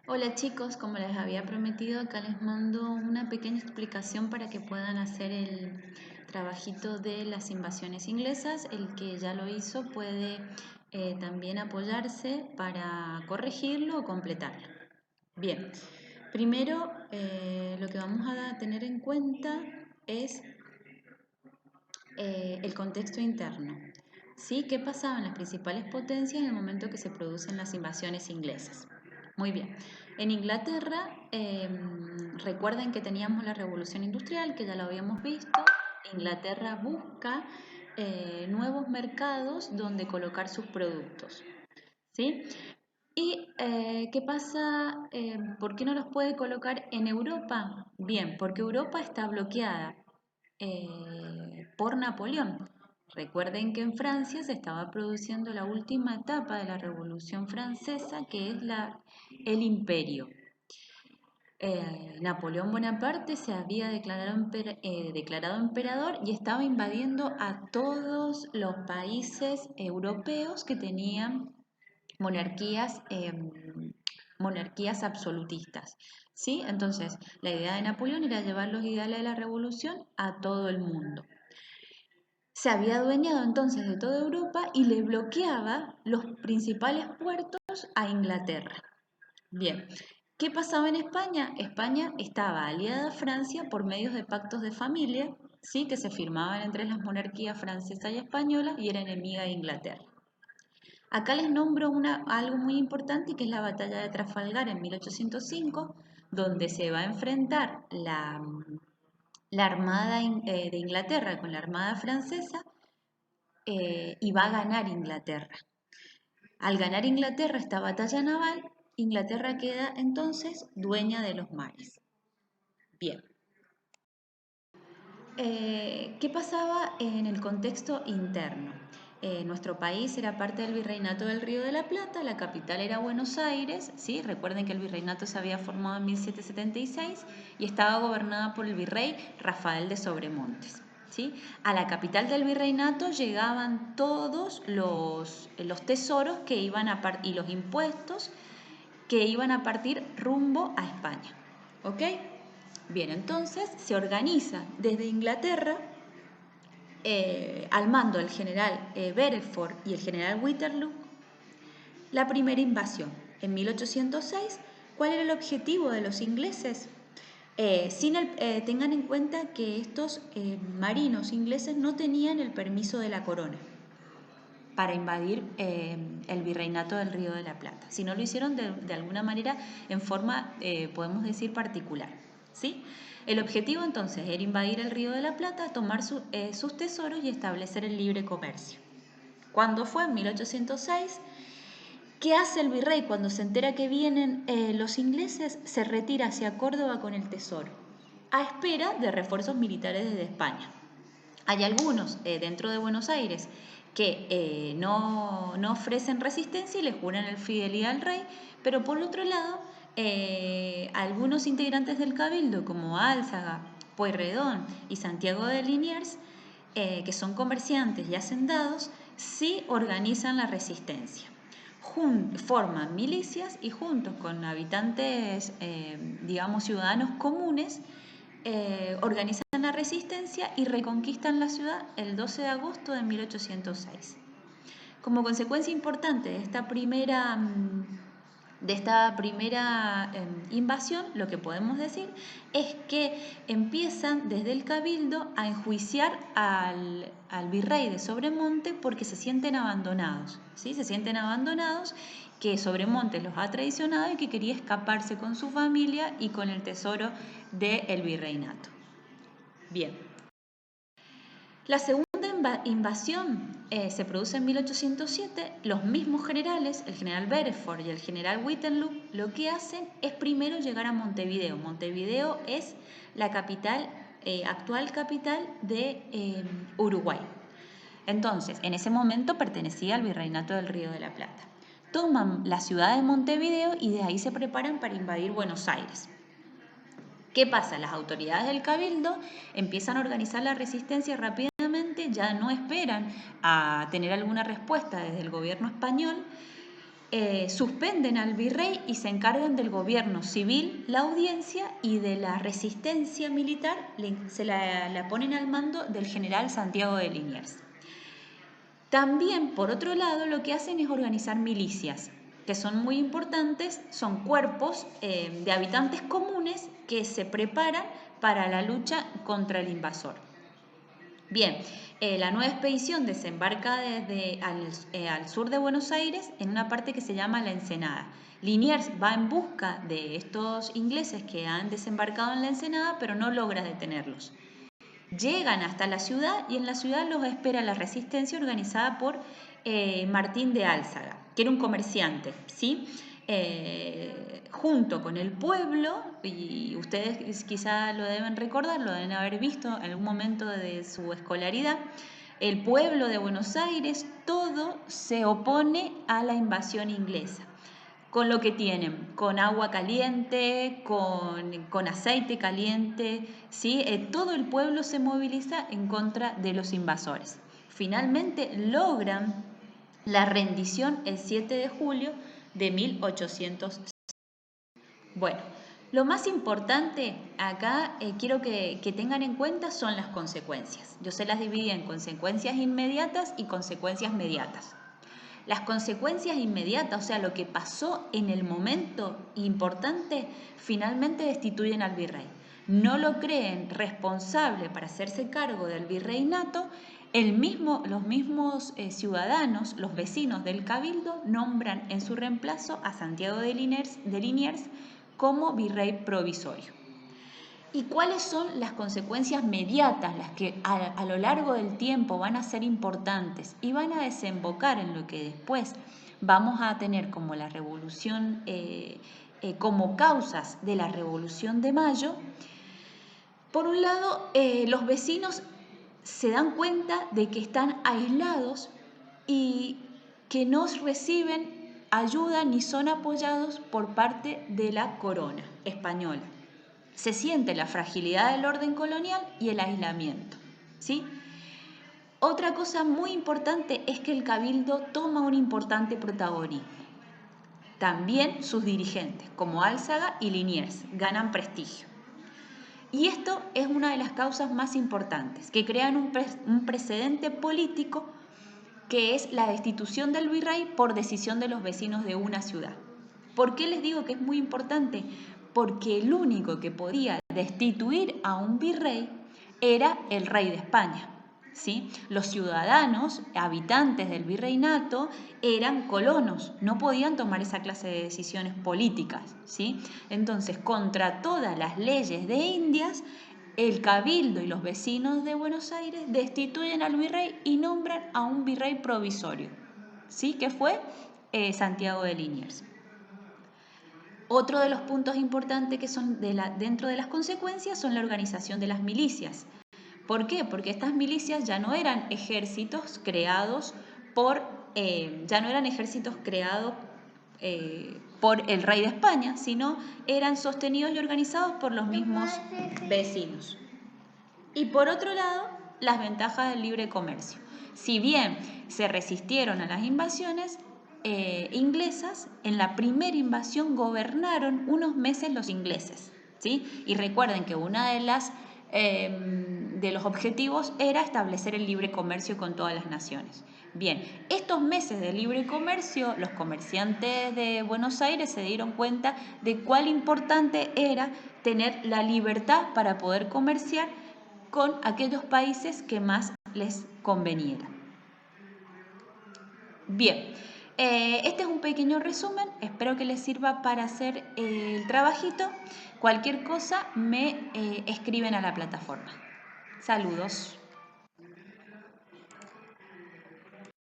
Hola chicos, como les había prometido, acá les mando una pequeña explicación para que puedan hacer el trabajito de las invasiones inglesas. El que ya lo hizo puede también apoyarse para corregirlo o completarlo. Bien, primero lo que vamos a tener en cuenta es el contexto interno. ¿Sí? ¿Qué pasaba en las principales potencias en el momento que se producen las invasiones inglesas? Muy bien. En Inglaterra, recuerden que teníamos la revolución industrial, que ya lo habíamos visto. Inglaterra busca nuevos mercados donde colocar sus productos. ¿Sí? ¿Y qué pasa? ¿Por qué no los puede colocar en Europa? Bien, porque Europa está bloqueada por Napoleón. Recuerden que en Francia se estaba produciendo la última etapa de la Revolución Francesa, que es el imperio. Napoleón Bonaparte se había declarado emperador y estaba invadiendo a todos los países europeos que tenían monarquías, monarquías absolutistas. ¿Sí? Entonces, la idea de Napoleón era llevar los ideales de la revolución a todo el mundo. Se había adueñado entonces de toda Europa y le bloqueaba los principales puertos a Inglaterra. Bien, ¿qué pasaba en España? España estaba aliada a Francia por medios de pactos de familia, ¿sí? Que se firmaban entre las monarquías francesa y española y era enemiga de Inglaterra. Acá les nombro algo muy importante que es la batalla de Trafalgar en 1805, donde se va a enfrentar la Armada de Inglaterra con la Armada francesa y va a ganar Inglaterra. Al ganar Inglaterra esta batalla naval, Inglaterra queda entonces dueña de los mares. Bien. ¿Qué pasaba en el contexto interno? Nuestro país era parte del Virreinato del Río de la Plata, la capital era Buenos Aires, ¿sí? Recuerden que el virreinato se había formado en 1776 y estaba gobernada por el virrey Rafael de Sobremontes. ¿Sí? A la capital del virreinato llegaban todos los tesoros que iban y los impuestos que iban a partir rumbo a España. ¿Ok? Bien, entonces se organiza desde Inglaterra, al mando del general Beresford y el general Waterloo, la primera invasión. En 1806, ¿cuál era el objetivo de los ingleses? Tengan en cuenta que estos marinos ingleses no tenían el permiso de la corona para invadir el virreinato del Río de la Plata, sino lo hicieron de alguna manera en forma, podemos decir, particular. ¿Sí? El objetivo entonces era invadir el Río de la Plata, tomar sus tesoros y establecer el libre comercio. ¿Cuándo fue? En 1806. ¿Qué hace el virrey cuando se entera que vienen los ingleses? Se retira hacia Córdoba con el tesoro, a espera de refuerzos militares desde España. Hay algunos dentro de Buenos Aires que no ofrecen resistencia y le juran el fidelidad al rey, pero por otro lado, algunos integrantes del cabildo, como Álzaga, Pueyrredón y Santiago de Liniers, que son comerciantes y hacendados, sí organizan la resistencia. Forman milicias y juntos con habitantes, digamos, ciudadanos comunes, organizan la resistencia y reconquistan la ciudad el 12 de agosto de 1806. Como consecuencia importante de esta primera invasión, lo que podemos decir es que empiezan desde el cabildo a enjuiciar al virrey de Sobremonte porque se sienten abandonados, ¿sí? Se sienten abandonados, que Sobremonte los ha traicionado y que quería escaparse con su familia y con el tesoro del virreinato. Bien. La segunda invasión se produce en 1807. Los mismos generales, el general Beresford y el general Waterloo, lo que hacen es primero llegar a Montevideo. Montevideo es la capital, actual capital de Uruguay. Entonces, en ese momento pertenecía al Virreinato del Río de la Plata. Toman la ciudad de Montevideo y de ahí se preparan para invadir Buenos Aires. ¿Qué pasa? Las autoridades del Cabildo empiezan a organizar la resistencia rápidamente, ya no esperan a tener alguna respuesta desde el gobierno español suspenden al virrey y se encargan del gobierno civil, la audiencia y de la resistencia militar, se la ponen al mando del general Santiago de Liniers. También, por otro lado, lo que hacen es organizar milicias, que son muy importantes, son cuerpos de habitantes comunes que se preparan para la lucha contra el invasor. Bien, la nueva expedición desembarca al sur de Buenos Aires en una parte que se llama La Ensenada. Liniers va en busca de estos ingleses que han desembarcado en La Ensenada, pero no logra detenerlos. Llegan hasta la ciudad y en la ciudad los espera la resistencia organizada por Martín de Álzaga, que era un comerciante, ¿sí? Junto con el pueblo, y ustedes quizá lo deben recordar, lo deben haber visto en algún momento de su escolaridad, el pueblo de Buenos Aires, todo se opone a la invasión inglesa. Con lo que tienen, con agua caliente, con aceite caliente, ¿sí? Todo el pueblo se moviliza en contra de los invasores. Finalmente logran la rendición el 7 de julio de 1806. Bueno, lo más importante acá quiero que tengan en cuenta son las consecuencias. Yo se las dividí en consecuencias inmediatas y consecuencias mediatas. Las consecuencias inmediatas, o sea, lo que pasó en el momento importante, finalmente destituyen al virrey. No lo creen responsable para hacerse cargo del virreinato. Los mismos ciudadanos, los vecinos del cabildo, nombran en su reemplazo a Santiago de Liniers como virrey provisorio. ¿Y cuáles son las consecuencias mediatas, las que a lo largo del tiempo van a ser importantes y van a desembocar en lo que después vamos a tener como la revolución, como causas de la Revolución de Mayo? Por un lado, los vecinos se dan cuenta de que están aislados y que no reciben ayuda ni son apoyados por parte de la corona española. Se siente la fragilidad del orden colonial y el aislamiento, ¿sí? Otra cosa muy importante es que el cabildo toma un importante protagonismo. También sus dirigentes, como Álzaga y Liniers, ganan prestigio. Y esto es una de las causas más importantes, que crean un precedente político que es la destitución del virrey por decisión de los vecinos de una ciudad. ¿Por qué les digo que es muy importante? Porque el único que podía destituir a un virrey era el rey de España, ¿sí? Los ciudadanos, habitantes del virreinato, eran colonos, no podían tomar esa clase de decisiones políticas, ¿sí? Entonces, contra todas las leyes de Indias, el cabildo y los vecinos de Buenos Aires destituyen al virrey y nombran a un virrey provisorio, ¿sí? Que fue Santiago de Liniers. Otro de los puntos importantes que son dentro de las consecuencias son la organización de las milicias. ¿Por qué? Porque estas milicias ya no eran ejércitos creados por el rey de España, sino eran sostenidos y organizados por los mismos vecinos. Y por otro lado, las ventajas del libre comercio. Si bien se resistieron a las invasiones inglesas, en la primera invasión gobernaron unos meses los ingleses, ¿sí? Y recuerden que una de los objetivos era establecer el libre comercio con todas las naciones. Bien, estos meses de libre comercio, los comerciantes de Buenos Aires se dieron cuenta de cuán importante era tener la libertad para poder comerciar con aquellos países que más les conveniera. Bien, este es un pequeño resumen, espero que les sirva para hacer el trabajito. Cualquier cosa me escriben a la plataforma. Saludos.